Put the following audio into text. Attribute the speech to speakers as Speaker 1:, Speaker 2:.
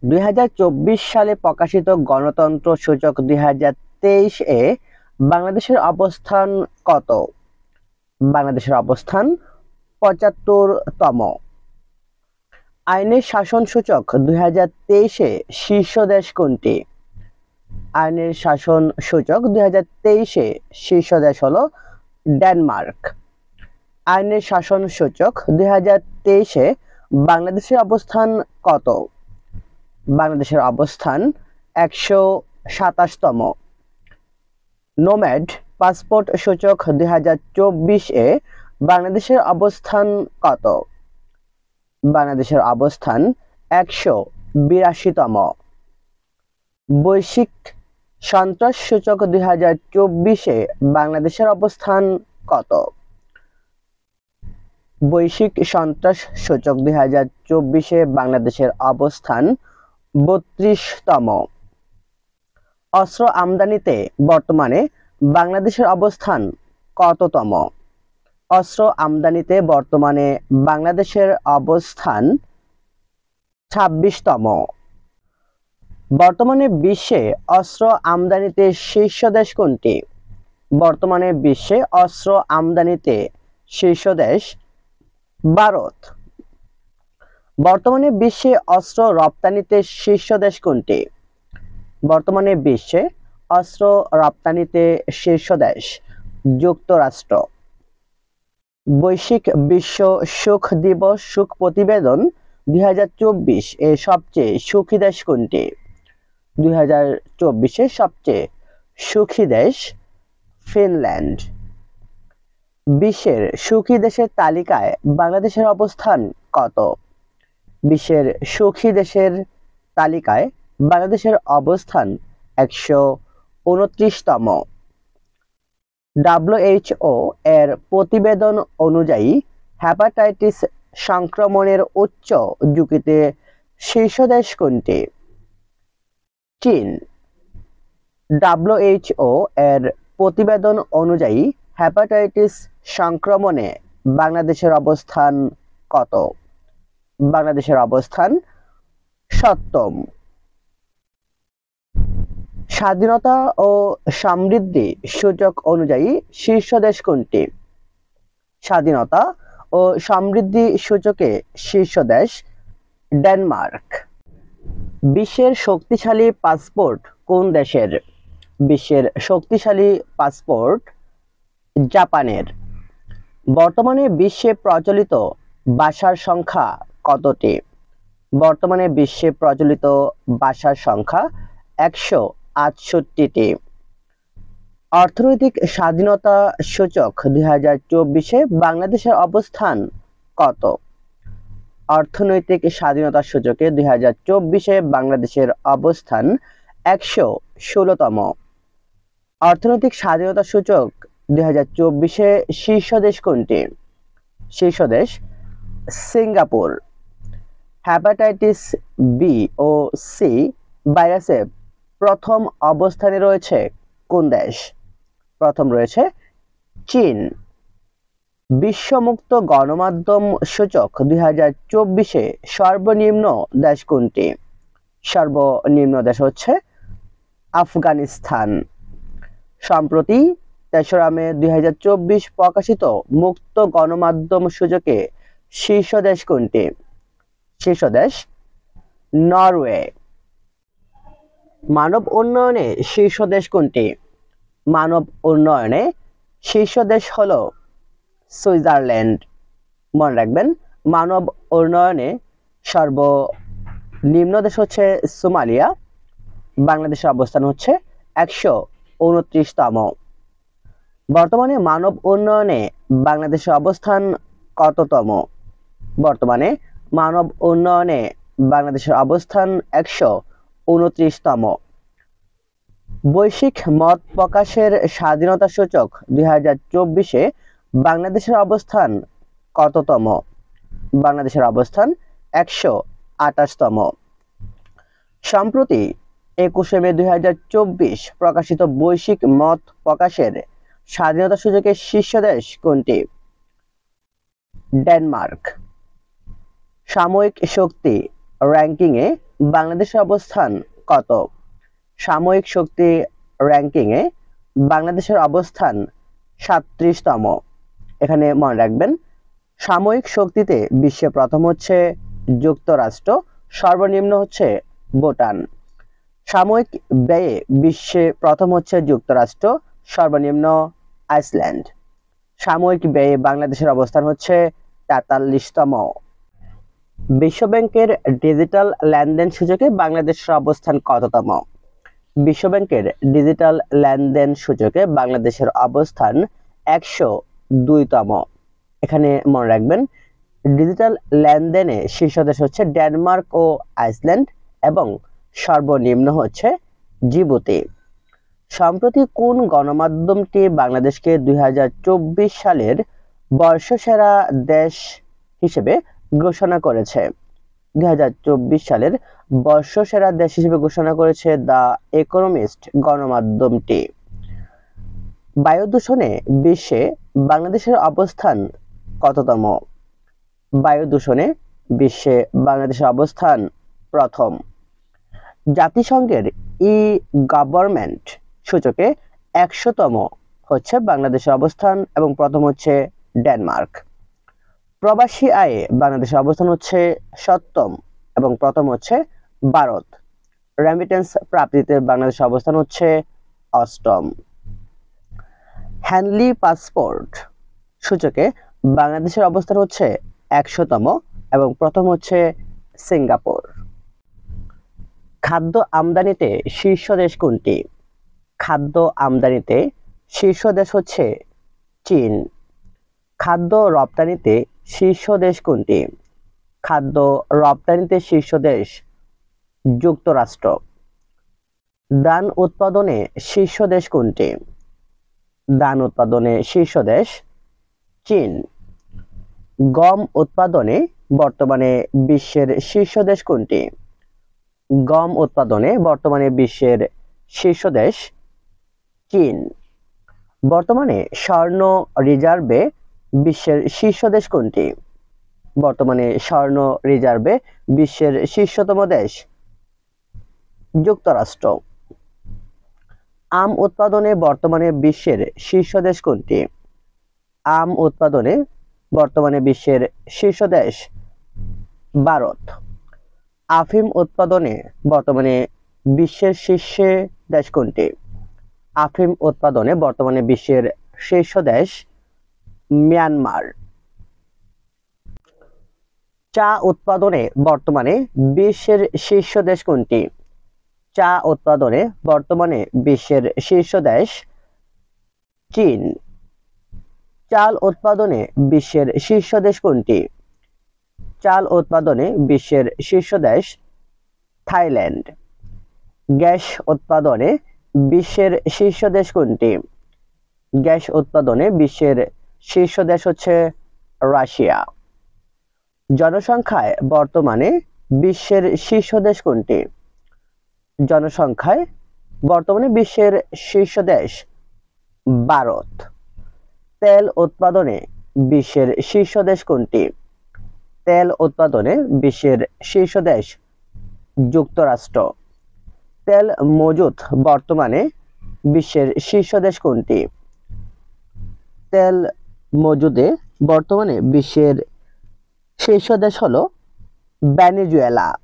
Speaker 1: 2024 সালে প্রকাশিত গণতন্ত্র সূচক 2023 এ বাংলাদেশের অবস্থান কত? বাংলাদেশের অবস্থান 75তম। আইনের শাসন সূচক 2023 এ শীর্ষ দেশ কোনটি? আইনের শাসন সূচক 2023 এ শীর্ষ দেশ হলো ডেনমার্ক। আইনের শাসন সূচক 2023 এ বাংলাদেশের অবস্থান কত? বাংলাদেশের অবস্থান 127তম। নোম্যাড পাসপোর্ট সূচক 2024 এ বাংলাদেশের অবস্থান কত? বাংলাদেশের অবস্থান 182তম। বৈশ্বিক সন্ত্রাস সূচক 2024 এ বাংলাদেশের অবস্থান কত? বৈশ্বিক সন্ত্রাস সূচক 2024 এ বাংলাদেশের অবস্থান 32তম। অস্ত্র আমদানিতে বর্তমানে বাংলাদেশের অবস্থান কততম? অস্ত্র আমদানিতে বর্তমানে বাংলাদেশের অবস্থান 26তম। বর্তমানে বিশ্বে অস্ত্র আমদানিতে শীর্ষ দেশ কোনটি? বর্তমানে বিশ্বে অস্ত্র আমদানিতে শীর্ষ দেশ ভারত। বর্তমানে বিশ্বে অস্ত্র রপ্তানিতে শীর্ষ দেশ কোনটি? বর্তমানে বিশ্বে অস্ত্র রপ্তানিতে শীর্ষ দেশ যুক্তরাষ্ট্র। বৈশ্বিক বিশ্ব সুখ দিবস সুখ প্রতিবেদন 2024 এ সবচেয়ে সুখী দেশ কোনটি? 2024 এ সবচেয়ে সুখী দেশ ফিনল্যান্ড। বিশ্বের সুখী দেশের তালিকায় বাংলাদেশের অবস্থান কত? বিশ্বের সুখী দেশের তালিকায় বাংলাদেশের অবস্থান 129তম। WHO এর প্রতিবেদন অনুযায়ী হেপাটাইটিস সংক্রমণের উচ্চ ঝুঁকিতে শীর্ষ দেশ কোনটি? চীন। WHO এর প্রতিবেদন অনুযায়ী হেপাটাইটিস সংক্রমণে বাংলাদেশের অবস্থান কত? বাংলাদেশের অবস্থান 7তম। স্বাধীনতা ও সমৃদ্ধি সূচক অনুযায়ী শীর্ষ দেশ কোনটি? স্বাধীনতা ও সমৃদ্ধি সূচকে শীর্ষ দেশ ডেনমার্ক। বিশ্বের শক্তিশালী পাসপোর্ট কোন দেশের? বিশ্বের শক্তিশালী পাসপোর্ট জাপানের। বর্তমানে বিশ্বে প্রচলিত ভাষার সংখ্যা কতটি? বর্তমানে বিশ্বে প্রচলিত ভাষার সংখ্যা 168টি। অর্থনৈতিক স্বাধীনতা সূচক 2024 এ বাংলাদেশের অবস্থান কত? অর্থনৈতিক স্বাধীনতা সূচকে 2024 এ বাংলাদেশের অবস্থান 116তম। অর্থনৈতিক স্বাধীনতা সূচক 2024 এ শীর্ষ দেশ কোনটি? শীর্ষ দেশ সিঙ্গাপুর। হেপাটাইটিস বি ও সি ভাইরাসে প্রথম অবস্থানে রয়েছে কোন দেশ? প্রথম রয়েছে চীন। বিশ্বমুক্ত গণমাধ্যম সূচক 2024 এ সর্বনিম্ন দেশ কোনটি? সর্বনিম্ন দেশ হচ্ছে আফগানিস্তান। সম্প্রতি 3রা মে 2024 প্রকাশিত মুক্ত গণমাধ্যম সূচকে শীর্ষ দেশ কোনটি? শীর্ষ দেশ নরওয়ে। মানব উন্নয়নে শীর্ষ দেশ কোনটি? মানব উন্নয়নে শীর্ষ দেশ হলো সুইজারল্যান্ড। মনে রাখবেন, মানব উন্নয়নে সর্বনিম্ন দেশ হচ্ছে সোমালিয়া। বাংলাদেশের অবস্থান হচ্ছে 129তম। বর্তমানে মানব উন্নয়নে বাংলাদেশের অবস্থান কততম? বর্তমানে মানব উন্নয়নে বাংলাদেশের অবস্থান 129তম। বৈশ্বিক মত প্রকাশের স্বাধীনতা সূচক 2024 এ বাংলাদেশের অবস্থান কততম? বাংলাদেশের অবস্থান 128তম। সম্প্রতি 21 মে 2024 প্রকাশিত বৈশ্বিক মত প্রকাশের স্বাধীনতা সূচকের শীর্ষ দেশ কোনটি? ডেনমার্ক। সাময়িক শক্তি র্যাঙ্কিংয়ে বাংলাদেশের অবস্থান কত? সামরিক শক্তি র্যাঙ্কিংয়ে বাংলাদেশের অবস্থান 37তম। এখানে মনে রাখবেন, সামরিক শক্তিতে বিশ্বে প্রথম হচ্ছে যুক্তরাষ্ট্র, সর্বনিম্ন হচ্ছে ভুটান। সাময়িক ব্যয়ে বিশ্বে প্রথম হচ্ছে যুক্তরাষ্ট্র, সর্বনিম্ন আইসল্যান্ড। সাময়িক ব্যয়ে বাংলাদেশের অবস্থান হচ্ছে 43তম। বিশ্বব্যাংকের ডিজিটাল লেনদেন সূচকে বাংলাদেশের অবস্থান কততম? বিশ্বব্যাংকের ডিজিটাল লেনদেন সূচকে বাংলাদেশের অবস্থান 102তম। এখানে মনে রাখবেন, ডিজিটাল লেনদেনে শীর্ষ দেশ হচ্ছে ডেনমার্ক ও আইসল্যান্ড এবং সর্বনিম্ন হচ্ছে জিবুতি। সম্প্রতি কোন গণমাধ্যমটি বাংলাদেশকে 2024 সালের বর্ষসেরা দেশ হিসেবে ঘোষণা করেছে? 2024 সালের বর্ষসেরা দেশ হিসেবে ঘোষণা করেছে দ্য ইকোনমিস্ট গণমাধ্যমটি। বায়ু দূষণে বিশ্বে বাংলাদেশের অবস্থান কততম? বায়ু দূষণে বিশ্বে বাংলাদেশের অবস্থান প্রথম। জাতিসংঘের ই-গভর্নমেন্ট সূচকে 100তম হচ্ছে বাংলাদেশের অবস্থান এবং প্রথম হচ্ছে ডেনমার্ক। প্রবাসী আয়ে বাংলাদেশের অবস্থান হচ্ছে 7তম এবং প্রথম হচ্ছে ভারত। রেমিটেন্স প্রাপ্তিতে বাংলাদেশের অবস্থান হচ্ছে 8ম। হ্যান্ডলি পাসপোর্ট সূচকে বাংলাদেশের অবস্থান হচ্ছে 100তম এবং প্রথম হচ্ছে সিঙ্গাপুর। খাদ্য আমদানিতে শীর্ষ দেশ কোনটি? খাদ্য আমদানিতে শীর্ষ দেশ হচ্ছে চীন। খাদ্য রপ্তানিতে শীর্ষ দেশ কোনটি? খাদ্য রপ্তানিতে শীর্ষ দেশ যুক্তরাষ্ট্র। ধান উৎপাদনে শীর্ষ দেশ কোনটি? ধান উৎপাদনে শীর্ষ দেশ চীন। গম উৎপাদনে বর্তমানে বিশ্বের শীর্ষ দেশ কোনটি? গম উৎপাদনে বর্তমানে বিশ্বের শীর্ষ দেশ চীন। বর্তমানে স্বর্ণ রিজার্ভে বিশ্বের শীর্ষ দেশ কোনটি? বর্তমানে স্বর্ণ রিজার্ভে বিশ্বের শীর্ষতম দেশ যুক্তরাষ্ট্র। আম উৎপাদনে বর্তমানে বিশ্বের শীর্ষ দেশ কোনটি? আম উৎপাদনে বর্তমানে বিশ্বের শীর্ষ দেশ ভারত। আফিম উৎপাদনে বর্তমানে বিশ্বের শীর্ষ দেশ কোনটি? আফিম উৎপাদনে বর্তমানে বিশ্বের শীর্ষ দেশ মিয়ানমার। চা উৎপাদনে বর্তমানে বিশ্বের শীর্ষ দেশ কোনটি? চা উৎপাদনে বর্তমানে বিশ্বের শীর্ষ দেশ চীন। চাল উৎপাদনে বিশ্বের শীর্ষ দেশ কোনটি? চাল উৎপাদনে বিশ্বের শীর্ষ দেশ থাইল্যান্ড। গ্যাস উৎপাদনে বিশ্বের শীর্ষ দেশ কোনটি? গ্যাস উৎপাদনে বিশ্বের শীর্ষ দেশ হচ্ছে রাশিয়া। জনসংখ্যায় বর্তমানে বিশ্বের শীর্ষ দেশ কোনটি? জনসংখ্যায় বর্তমানে বিশ্বের শীর্ষ দেশ ভারত। তেল উৎপাদনে বিশ্বের শীর্ষ দেশ কোনটি? তেল উৎপাদনে বিশ্বের শীর্ষ দেশ যুক্তরাষ্ট্র। তেল মজুত বর্তমানে বিশ্বের শীর্ষ দেশ কোনটি? তেল মজুদে বর্তমানে বিশ্বের শীর্ষ দেশ হলো ভেনেজুয়েলা।